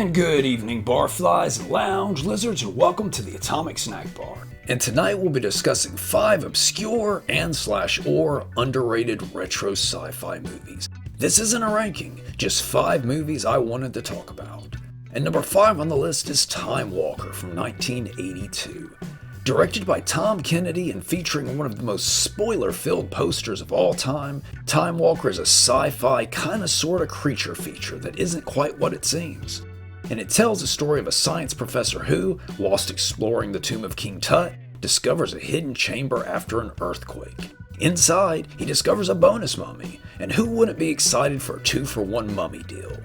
And good evening, barflies and lounge lizards, and welcome to the Atomic Snack Bar. And tonight we'll be discussing 5 obscure and/or underrated retro sci-fi movies. This isn't a ranking, just 5 movies I wanted to talk about. And number 5 on the list is Time Walker from 1982. Directed by Tom Kennedy and featuring one of the most spoiler-filled posters of all time, Time Walker is a sci-fi kinda sorta creature feature that isn't quite what it seems. And it tells the story of a science professor who, whilst exploring the tomb of King Tut, discovers a hidden chamber after an earthquake. Inside, he discovers a bonus mummy, and who wouldn't be excited for a 2-for-1 mummy deal?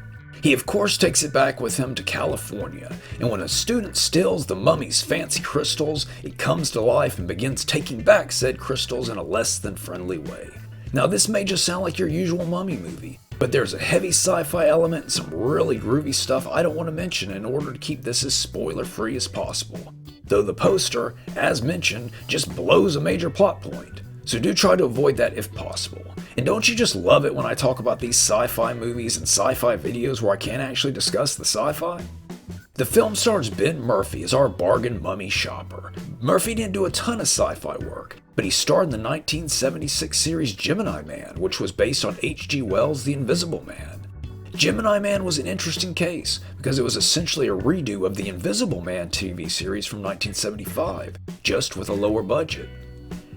He of course takes it back with him to California, and when a student steals the mummy's fancy crystals, it comes to life and begins taking back said crystals in a less than friendly way. Now this may just sound like your usual mummy movie, but there's a heavy sci-fi element and some really groovy stuff I don't want to mention in order to keep this as spoiler-free as possible. Though the poster, as mentioned, just blows a major plot point. So do try to avoid that if possible. And don't you just love it when I talk about these sci-fi movies and sci-fi videos where I can't actually discuss the sci-fi? The film stars Ben Murphy as our bargain mummy shopper. Murphy didn't do a ton of sci-fi work, but he starred in the 1976 series Gemini Man, which was based on H.G. Wells' The Invisible Man. Gemini Man was an interesting case because it was essentially a redo of the Invisible Man TV series from 1975, just with a lower budget.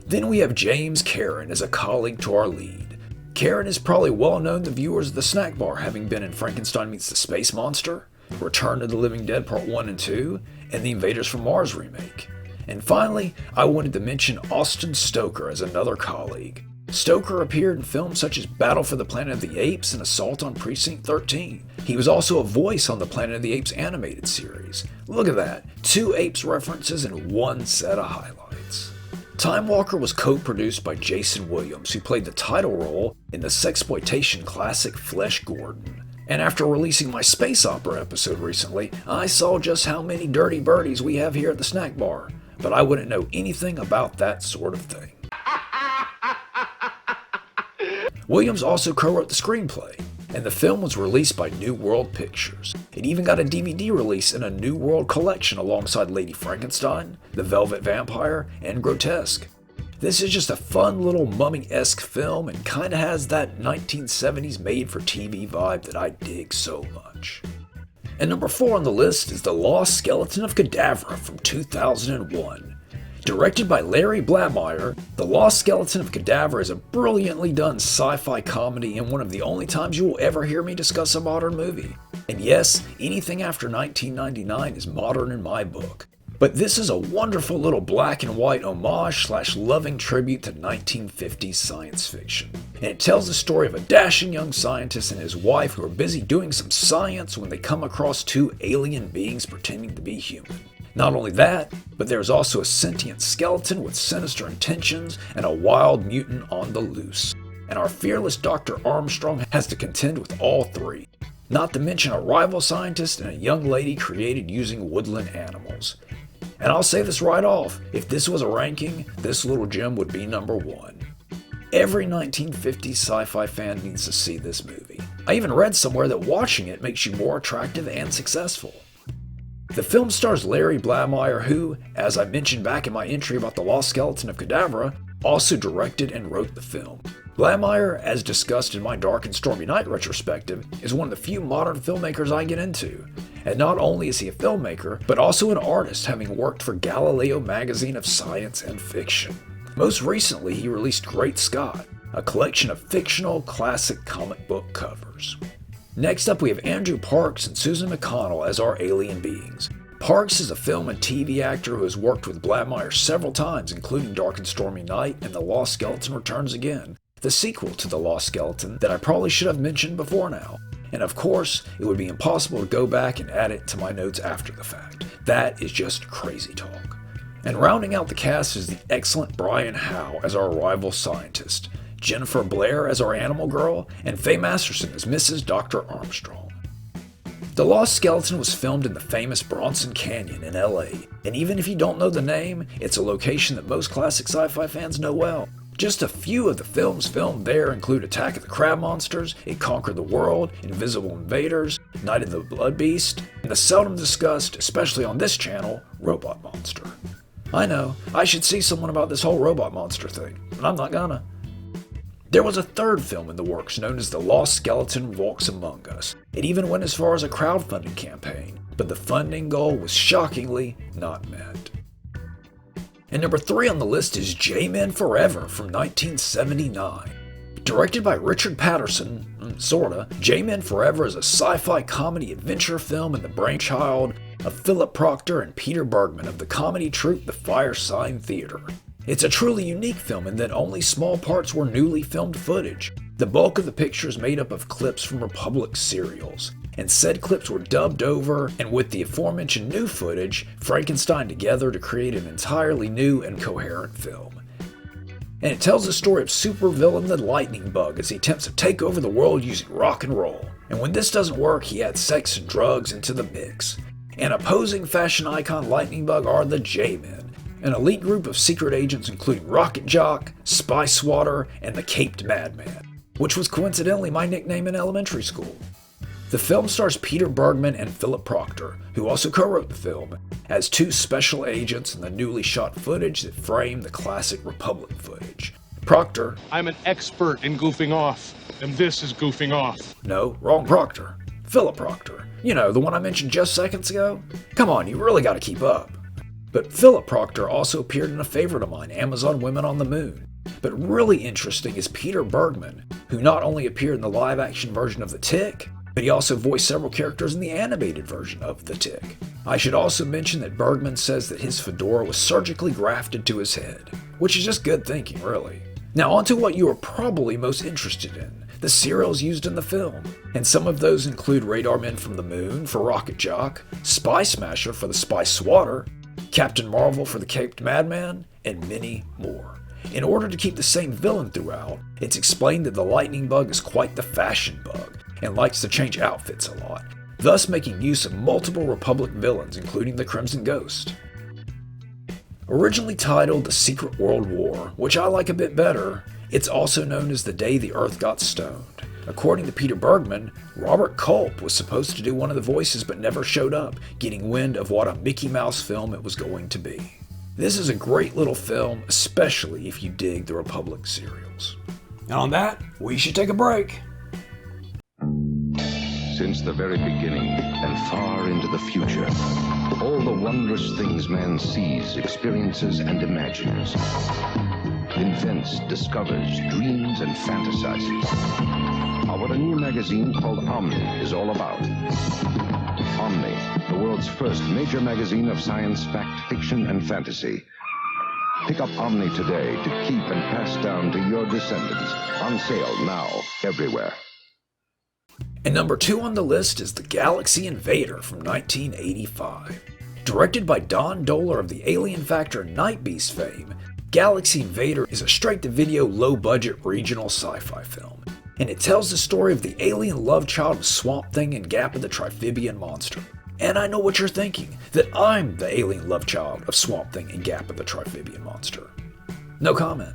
Then we have James Karen as a colleague to our lead. Karen is probably well known to viewers of the Snack Bar, having been in Frankenstein Meets the Space Monster, Return of the Living Dead Part 1 and 2, and the Invaders from Mars remake. And finally, I wanted to mention Austin Stoker as another colleague. Stoker appeared in films such as Battle for the Planet of the Apes and Assault on Precinct 13. He was also a voice on the Planet of the Apes animated series. Look at that, 2 Apes references in one set of highlights. Time Walker was co-produced by Jason Williams, who played the title role in the sexploitation classic Flesh Gordon. And after releasing my space opera episode recently, I saw just how many dirty birdies we have here at the Snack Bar, but I wouldn't know anything about that sort of thing. Williams also co-wrote the screenplay, and the film was released by New World Pictures. It even got a DVD release in a New World collection alongside Lady Frankenstein, The Velvet Vampire, and Grotesque. This is just a fun little mummy-esque film and kinda has that 1970s made-for-TV vibe that I dig so much. And number 4 on the list is The Lost Skeleton of Cadavra from 2001. Directed by Larry Bladmeyer, The Lost Skeleton of Cadavra is a brilliantly done sci-fi comedy and one of the only times you will ever hear me discuss a modern movie. And yes, anything after 1999 is modern in my book. But this is a wonderful little black and white homage/loving tribute to 1950s science fiction. And it tells the story of a dashing young scientist and his wife who are busy doing some science when they come across 2 alien beings pretending to be human. Not only that, but there's also a sentient skeleton with sinister intentions and a wild mutant on the loose. And our fearless Dr. Armstrong has to contend with all 3. Not to mention a rival scientist and a young lady created using woodland animals. And I'll say this right off, if this was a ranking, this little gem would be number 1. Every 1950s sci-fi fan needs to see this movie. I even read somewhere that watching it makes you more attractive and successful. The film stars Larry Bladmeyer who, as I mentioned back in my entry about The Lost Skeleton of Cadavra, also directed and wrote the film. Bladmeyer, as discussed in my Dark and Stormy Night retrospective, is one of the few modern filmmakers I get into. And not only is he a filmmaker, but also an artist, having worked for Galileo magazine of science and fiction. Most recently, he released Great Scott, a collection of fictional classic comic book covers. Next up we have Andrew Parks and Susan McConnell as our alien beings. Parks is a film and TV actor who has worked with Bladmeyer several times, including Dark and Stormy Night and The Lost Skeleton Returns Again, the sequel to The Lost Skeleton that I probably should have mentioned before now. And of course, it would be impossible to go back and add it to my notes after the fact. That is just crazy talk. And rounding out the cast is the excellent Brian Howe as our rival scientist, Jennifer Blair as our animal girl, and Faye Masterson as Mrs. Dr. Armstrong. The Lost Skeleton was filmed in the famous Bronson Canyon in LA, and even if you don't know the name, it's a location that most classic sci-fi fans know well. Just a few of the films filmed there include Attack of the Crab Monsters, It Conquered the World, Invisible Invaders, Night of the Blood Beast, and the seldom discussed, especially on this channel, Robot Monster. I know, I should see someone about this whole Robot Monster thing, but I'm not gonna. There was a third film in the works known as The Lost Skeleton Walks Among Us. It even went as far as a crowdfunding campaign, but the funding goal was shockingly not met. And number 3 on the list is Jmen Forever from 1979. Directed by Richard Patterson, sorta, Jmen Forever is a sci-fi comedy adventure film in the brainchild of Philip Proctor and Peter Bergman of the comedy troupe The Firesign Theater. It's a truly unique film in that only small parts were newly filmed footage. The bulk of the picture is made up of clips from Republic serials, and said clips were dubbed over and with the aforementioned new footage, Frankenstein together to create an entirely new and coherent film. And it tells the story of supervillain the Lightning Bug as he attempts to take over the world using rock and roll. And when this doesn't work, he adds sex and drugs into the mix. And opposing fashion icon Lightning Bug are the J-Men, an elite group of secret agents including Rocket Jock, Spy Swatter, and the Caped Madman, which was coincidentally my nickname in elementary school. The film stars Peter Bergman and Philip Proctor, who also co-wrote the film, as 2 special agents in the newly shot footage that frame the classic Republic footage. Proctor... I'm an expert in goofing off, and this is goofing off. No, wrong Proctor. Philip Proctor. You know, the one I mentioned just seconds ago? Come on, you really gotta keep up. But Philip Proctor also appeared in a favorite of mine, Amazon Women on the Moon. But really interesting is Peter Bergman, who not only appeared in the live-action version of The Tick, but he also voiced several characters in the animated version of The Tick. I should also mention that Bergman says that his fedora was surgically grafted to his head, which is just good thinking, really. Now onto what you are probably most interested in, the serials used in the film. And some of those include Radar Men from the Moon for Rocket Jock, Spy Smasher for the Spy Swatter, Captain Marvel for the Caped Madman, and many more. In order to keep the same villain throughout, it's explained that the Lightning Bug is quite the fashion bug, and likes to change outfits a lot, thus making use of multiple Republic villains including the Crimson Ghost. Originally titled The Secret World War, which I like a bit better, it's also known as The Day the Earth Got Stoned. According to Peter Bergman, Robert Culp was supposed to do one of the voices but never showed up, getting wind of what a Mickey Mouse film it was going to be. This is a great little film, especially if you dig the Republic serials. And on that, we should take a break. Since the very beginning and far into the future, all the wondrous things man sees, experiences, and imagines, invents, discovers, dreams, and fantasizes, are what a new magazine called Omni is all about. Omni, the world's first major magazine of science, fact, fiction, and fantasy. Pick up Omni today to keep and pass down to your descendants. On sale now, everywhere. And number 2 on the list is The Galaxy Invader from 1985. Directed by Don Dohler of the Alien Factor and Night Beast fame, Galaxy Invader is a straight-to-video, low-budget regional sci-fi film. And it tells the story of the alien love child of Swamp Thing and Gap of the Triphibian Monster. And I know what you're thinking, that I'm the alien love child of Swamp Thing and Gap of the Triphibian Monster. No comment.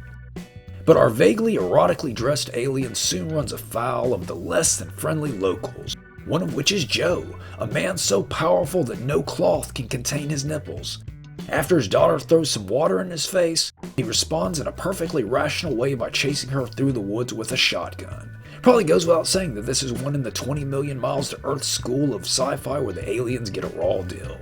But our vaguely erotically dressed alien soon runs afoul of the less than friendly locals, one of which is Joe, a man so powerful that no cloth can contain his nipples. After his daughter throws some water in his face, he responds in a perfectly rational way by chasing her through the woods with a shotgun. Probably goes without saying that this is one in the 20 million miles to Earth school of sci-fi where the aliens get a raw deal.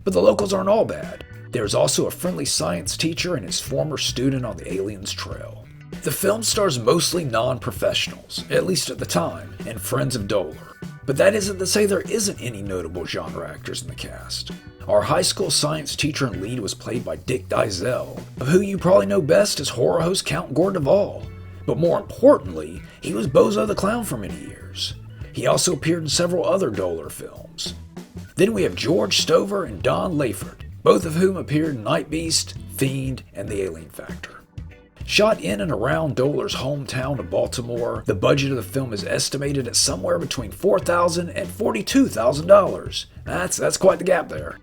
But the locals aren't all bad. There's also a friendly science teacher and his former student on the aliens' trail. The film stars mostly non-professionals, at least at the time, and friends of Dohler. But that isn't to say there isn't any notable genre actors in the cast. Our high school science teacher and lead was played by Dick Dizell, of who you probably know best as horror host Count Gordeval. But more importantly, he was Bozo the Clown for many years. He also appeared in several other Dohler films. Then we have George Stover and Don Layford, both of whom appeared in Night Beast, Fiend, and The Alien Factor. Shot in and around Dohler's hometown of Baltimore, the budget of the film is estimated at somewhere between $4,000 and $42,000. That's quite the gap there.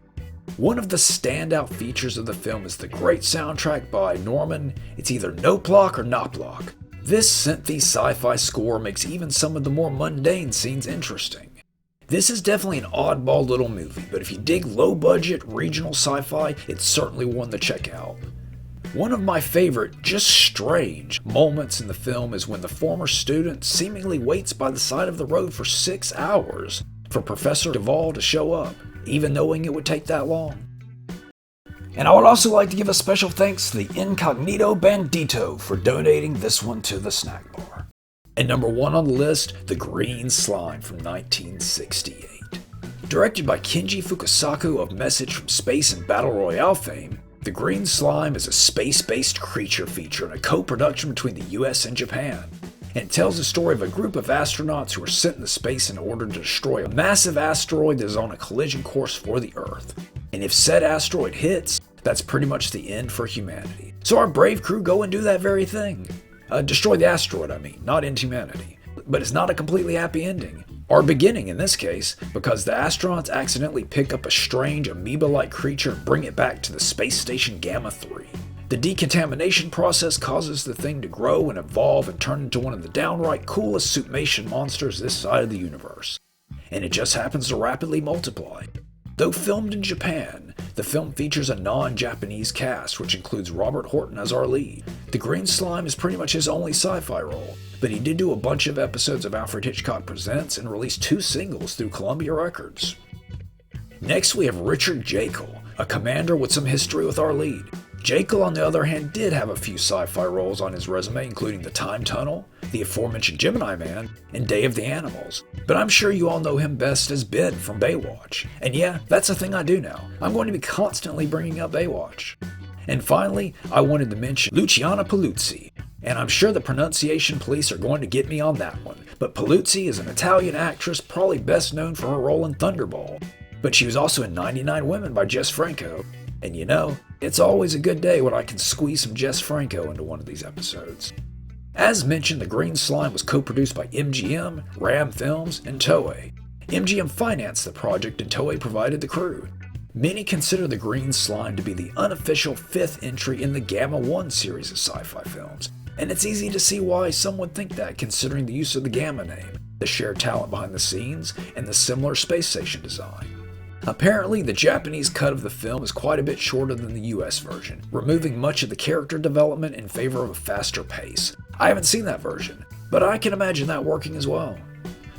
One of the standout features of the film is the great soundtrack by Norman. It's either No Block or Not Block. This synthy sci-fi score makes even some of the more mundane scenes interesting. This is definitely an oddball little movie, but if you dig low-budget regional sci-fi, it's certainly one to check out. One of my favorite, just strange, moments in the film is when the former student seemingly waits by the side of the road for 6 hours for Professor Duvall to show up, even knowing it would take that long. And I would also like to give a special thanks to the Incognito Bandito for donating this one to the snack bar. And number 1 on the list, The Green Slime from 1968. Directed by Kenji Fukasaku of Message from Space and Battle Royale fame, The Green Slime is a space-based creature feature in a co-production between the US and Japan. And it tells the story of a group of astronauts who are sent into space in order to destroy a massive asteroid that is on a collision course for the Earth. And if said asteroid hits, that's pretty much the end for humanity. So our brave crew go and do that very thing. Destroy the asteroid, I mean, not end humanity. But it's not a completely happy ending. Or beginning in this case, because the astronauts accidentally pick up a strange amoeba-like creature and bring it back to the space station Gamma 3. The decontamination process causes the thing to grow and evolve and turn into one of the downright coolest suitmation monsters this side of the universe. And it just happens to rapidly multiply. Though filmed in Japan, the film features a non-Japanese cast, which includes Robert Horton as our lead. The Green Slime is pretty much his only sci-fi role, but he did do a bunch of episodes of Alfred Hitchcock Presents and released 2 singles through Columbia Records. Next we have Richard Jekyll, a commander with some history with our lead. Jekyll, on the other hand, did have a few sci-fi roles on his resume, including The Time Tunnel, the aforementioned Gemini Man, and Day of the Animals. But I'm sure you all know him best as Ben from Baywatch. And yeah, that's a thing I do now. I'm going to be constantly bringing up Baywatch. And finally, I wanted to mention Luciana Paluzzi. And I'm sure the pronunciation police are going to get me on that one. But Paluzzi is an Italian actress probably best known for her role in Thunderball. But she was also in 99 Women by Jess Franco. And you know, it's always a good day when I can squeeze some Jess Franco into one of these episodes. As mentioned, The Green Slime was co-produced by MGM, Ram Films, and Toei. MGM financed the project and Toei provided the crew. Many consider The Green Slime to be the unofficial 5th entry in the Gamma 1 series of sci-fi films, and it's easy to see why some would think that considering the use of the Gamma name, the shared talent behind the scenes, and the similar space station design. Apparently, the Japanese cut of the film is quite a bit shorter than the US version, removing much of the character development in favor of a faster pace. I haven't seen that version, but I can imagine that working as well.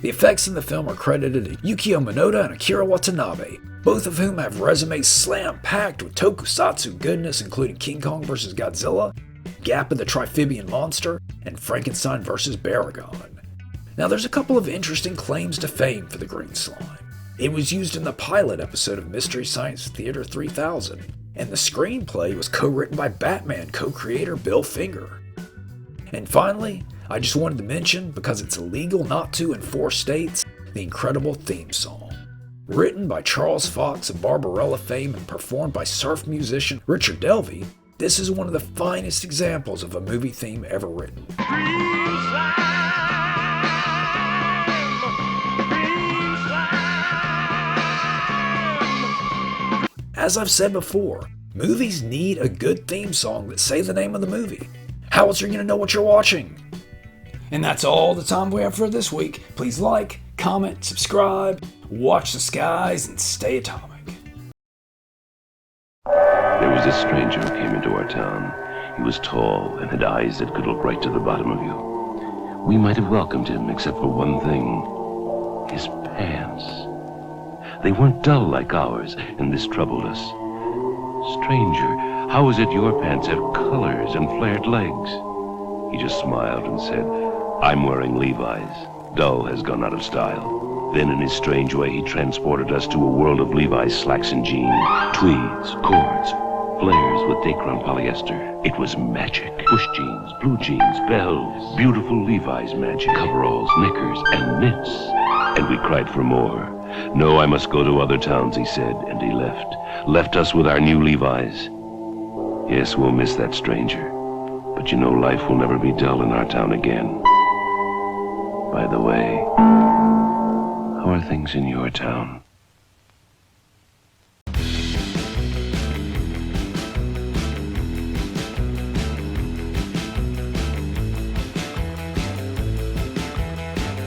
The effects in the film are credited to Yukio Minoda and Akira Watanabe, both of whom have resumes slam-packed with tokusatsu goodness including King Kong vs. Godzilla, Gap of the Triphibian Monster, and Frankenstein vs. Baragon. Now there's a couple of interesting claims to fame for The Green Slime. It was used in the pilot episode of Mystery Science Theater 3000, and the screenplay was co-written by Batman co-creator Bill Finger. And finally, I just wanted to mention, because it's illegal not to in 4 states, the incredible theme song. Written by Charles Fox of Barbarella fame and performed by surf musician Richard Delvey, this is one of the finest examples of a movie theme ever written. As I've said before, movies need a good theme song that say the name of the movie. How else are you going to know what you're watching? And that's all the time we have for this week. Please like, comment, subscribe, watch the skies, and stay atomic. There was a stranger who came into our town. He was tall and had eyes that could look right to the bottom of you. We might have welcomed him except for one thing: his pants. They weren't dull like ours, and this troubled us. Stranger, how is it your pants have colors and flared legs? He just smiled and said, I'm wearing Levi's. Dull has gone out of style. Then in his strange way, he transported us to a world of Levi's slacks and jeans, tweeds, cords, flares with Dacron polyester. It was magic. Push jeans, blue jeans, bells, beautiful Levi's magic, coveralls, knickers, and knits. And we cried for more. No, I must go to other towns, he said, and he left. Left us with our new Levi's. Yes, we'll miss that stranger. But you know, life will never be dull in our town again. By the way, how are things in your town?